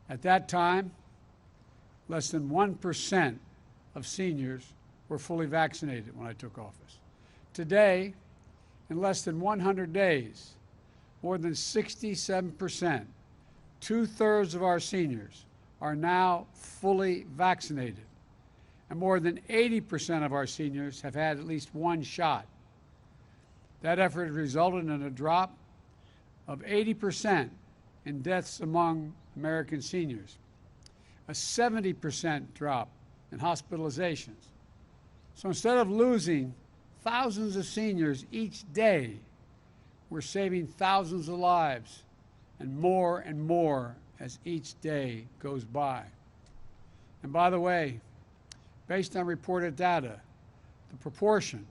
At that time, less than 1% of seniors were fully vaccinated when I took office. Today, in less than 100 days, more than 67%, 2/3 of our seniors, are now fully vaccinated. And more than 80% of our seniors have had at least one shot. That effort has resulted in a drop of 80% in deaths among American seniors, a 70% drop in hospitalizations. So instead of losing thousands of seniors each day, we're saving thousands of lives, and more as each day goes by. And by the way, based on reported data, the proportion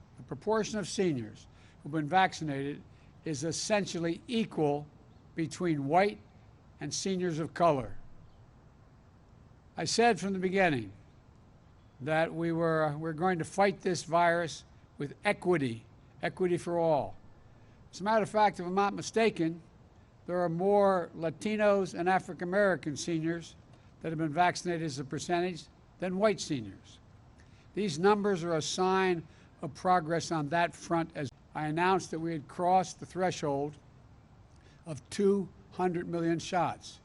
of seniors who've been vaccinated is essentially equal between white and seniors of color. I said from the beginning that we're going to fight this virus with equity for all. As a matter of fact, if I'm not mistaken, there are more Latinos and African American seniors that have been vaccinated as a percentage than white seniors. These numbers are a sign of progress on that front. As I announced that we had crossed the threshold of 200 million shots.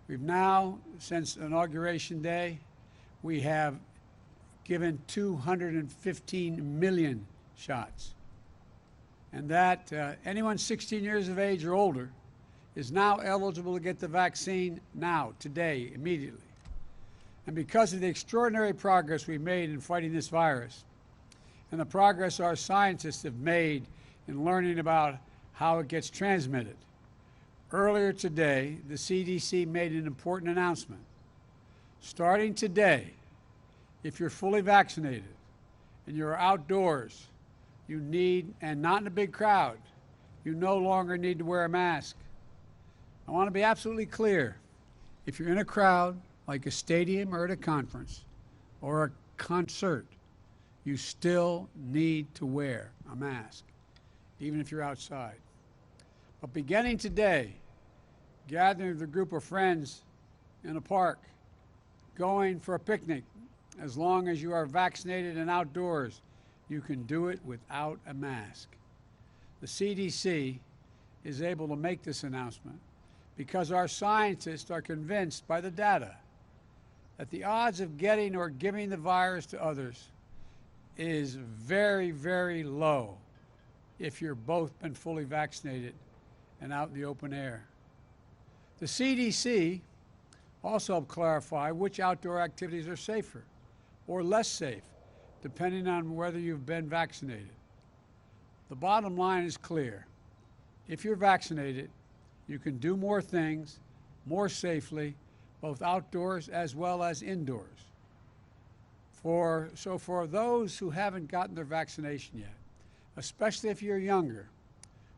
We've now, since Inauguration Day, we have given 215 million shots. And that anyone 16 years of age or older is now eligible to get the vaccine now, today, immediately. And because of the extraordinary progress we've made in fighting this virus, and the progress our scientists have made in learning about how it gets transmitted, earlier today, the CDC made an important announcement. Starting today, if you're fully vaccinated and you're outdoors, you need, and not in a big crowd, you no longer need to wear a mask. I want to be absolutely clear. If you're in a crowd, like a stadium or at a conference or a concert, you still need to wear a mask, even if you're outside. But beginning today, gathering with a group of friends in a park, going for a picnic, as long as you are vaccinated and outdoors, you can do it without a mask. The CDC is able to make this announcement because our scientists are convinced by the data that the odds of getting or giving the virus to others is very, very low if you're both been fully vaccinated and out in the open air. The CDC also helped clarify which outdoor activities are safer or less safe, depending on whether you've been vaccinated. The bottom line is clear. If you're vaccinated, you can do more things more safely, both outdoors as well as indoors. So for those who haven't gotten their vaccination yet, especially if you're younger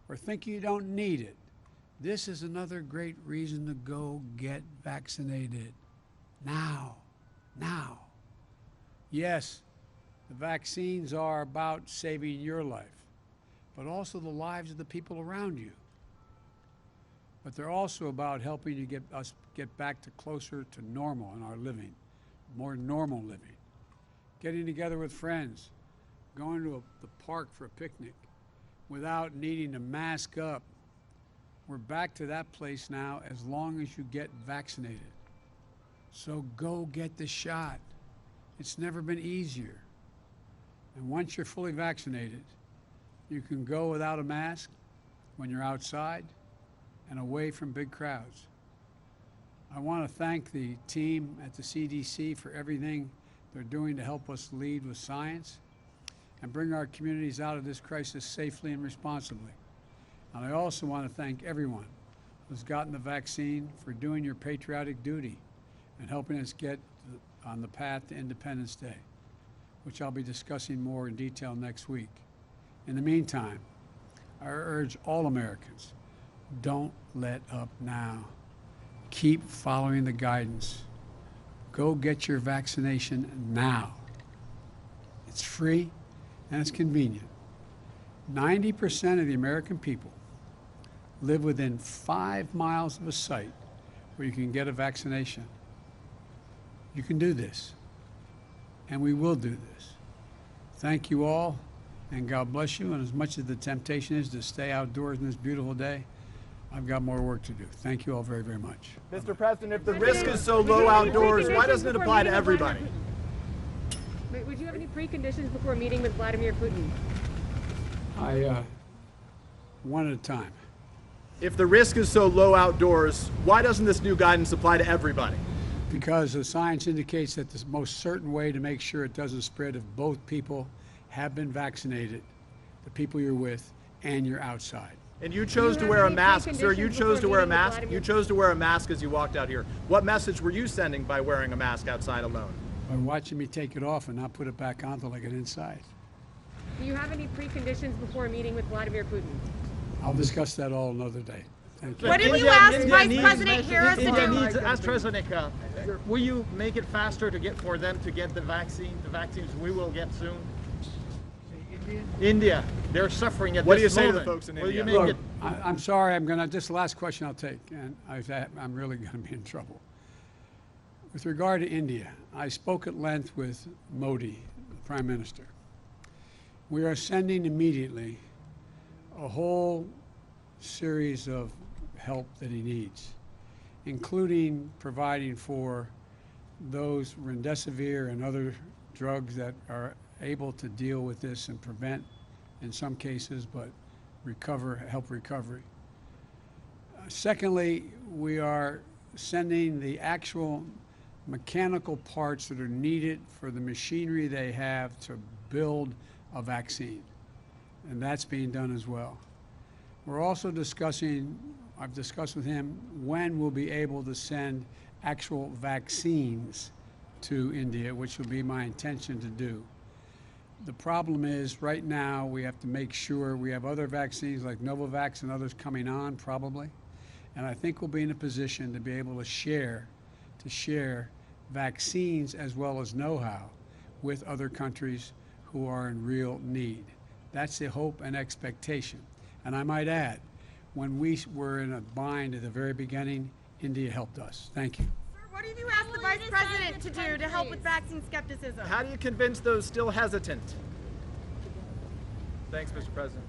or think you don't need it, this is another great reason to go get vaccinated now. Yes, the vaccines are about saving your life, but also the lives of the people around you. But they're also about helping you get back to closer to normal in our living, more normal living. Getting together with friends, going to the park for a picnic without needing to mask up. We're back to that place now as long as you get vaccinated. So go get the shot. It's never been easier. And once you're fully vaccinated, you can go without a mask when you're outside and away from big crowds. I want to thank the team at the CDC for everything they're doing to help us lead with science and bring our communities out of this crisis safely and responsibly. And I also want to thank everyone who's gotten the vaccine for doing your patriotic duty and helping us get on the path to Independence Day, which I'll be discussing more in detail next week. In the meantime, I urge all Americans, don't let up now. Keep following the guidance. Go get your vaccination now. It's free and it's convenient. 90% of the American people live within 5 miles of a site where you can get a vaccination. You can do this, and we will do this. Thank you all, and God bless you. And as much as the temptation is to stay outdoors in this beautiful day, I've got more work to do. Thank you all very, very much. Mr. President, if the risk is so low outdoors, why doesn't it apply to everybody? Wait, would you have any preconditions before meeting with Vladimir Putin? One at a time. If the risk is so low outdoors, why doesn't this new guidance apply to everybody? Because the science indicates that the most certain way to make sure it doesn't spread if both people have been vaccinated, the people you're with, and you're outside. And you chose to wear a mask, sir. You chose to wear a mask. You chose to wear a mask as you walked out here. What message were you sending by wearing a mask outside alone? By watching me take it off and not put it back on until I get inside. Do you have any preconditions before meeting with Vladimir Putin? I'll discuss that all another day. Thank you. What did you ask Vice President Harris to India do? needs AstraZeneca. Will you make it faster to get for them to get the vaccine? The vaccines we will get soon. India, they're suffering at What do you this say to moment. the folks in Will India? you make Look, it? I'm sorry, this is the last question I'll take, and I'm really going to be in trouble. With regard to India, I spoke at length with Modi, the Prime Minister. We are sending immediately a whole series of help that he needs, including providing for those remdesivir and other drugs that are able to deal with this and prevent, in some cases, but help recovery. Secondly, we are sending the actual mechanical parts that are needed for the machinery they have to build a vaccine, and that's being done as well. We're also discussing, I've discussed with him, when we'll be able to send actual vaccines to India, which will be my intention to do. The problem is, right now, we have to make sure we have other vaccines like Novavax and others coming on, probably. And I think we'll be in a position to be able to share vaccines as well as know-how with other countries who are in real need. That's the hope and expectation. And I might add, when we were in a bind at the very beginning, India helped us. Thank you. What have you asked the Vice President to do to help with vaccine skepticism? How do you convince those still hesitant? Thanks, Mr. President.